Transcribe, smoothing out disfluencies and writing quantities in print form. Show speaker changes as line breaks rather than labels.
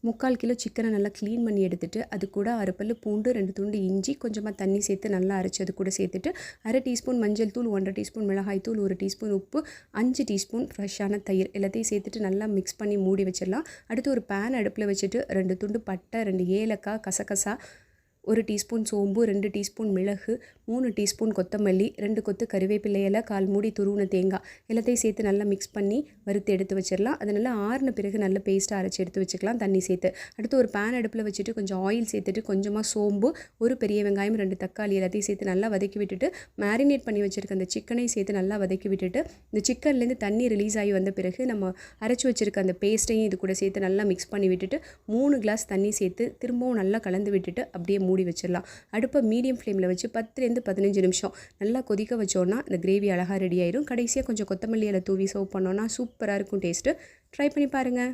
3/4 kilo சிக்கனை நல்லா clean பண்ணி எடுத்துட்டு அது கூட 6 பல்லு பூண்டு 2 துண்டு இஞ்சி கொஞ்சமாக தண்ணி சேர்த்து நல்லா அரைச்சி அது கூட சேர்த்துட்டு 1/2 டீஸ்பூன் மஞ்சள் தூள் 1/2 டீஸ்பூன் மிளகாய் தூள் 1 டீஸ்பூன் உப்பு 5 டீஸ்பூன் ஃப்ரெஷ்ஷான தயிர் எல்லாத்தையும் சேர்த்துட்டு நல்லா மிக்ஸ் பண்ணி மூடி வச்சிடலாம். அடுத்து ஒரு பேன் அடுப்பில் வச்சுட்டு 2 துண்டு பட்டை 2 ஏலக்காய் கசகசா 1 டீஸ்பூன் சோம்பு 2 டீஸ்பூன் மிளகு 3 டீஸ்பூன் கொத்தமல்லி 2 கொத்து கருவேப்பிலை இலை 1/4 மூடி துருவின தேங்காய் எல்லாத்தையும் சேர்த்து நல்லா மிக்ஸ் பண்ணி வறுத்து எடுத்து வச்சிடலாம். அது நல்லா ஆறின பிறகு நல்ல பேஸ்ட்டாக அரைச்சி எடுத்து வச்சுக்கலாம் தண்ணி சேர்த்து. அடுத்து ஒரு பேன் அடுப்பில் வச்சுட்டு கொஞ்சம் ஆயில் சேர்த்துட்டு கொஞ்சமாக சோம்பு 1 பெரிய வெங்காயம் 2 தக்காளி எல்லாத்தையும் சேர்த்து நல்லா வதக்கி விட்டுட்டு மேரினேட் பண்ணி வச்சுருக்க அந்த சிக்கனையும் சேர்த்து நல்லா வதக்கி விட்டுட்டு இந்த சிக்கன்லேருந்து தண்ணி ரிலீஸ் ஆகி வந்த பிறகு நம்ம அரைச்சி வச்சுருக்க அந்த பேஸ்ட்டையும் இது கூட சேர்த்து நல்லா மிக்ஸ் பண்ணி விட்டுட்டு 3 கிளாஸ் தண்ணி சேர்த்து திரும்பவும் நல்லா கலந்து விட்டுட்டு அப்படியே மூடி வச்சிடலாம். அடுப்பை மீடியம் ஃப்ளேமில் வச்சு 10லேருந்து 15 நிமிஷம் நல்லா கொதிக்க வச்சோன்னா இந்த கிரேவி அழகாக ரெடி ஆயிடும். கடைசியாக கொஞ்சம் கொத்தமல்லி இலை தூவி சர்வ் பண்ணோன்னா சூப்பராக இருக்கும் டேஸ்ட்டு. ட்ரை பண்ணி பாருங்கள்.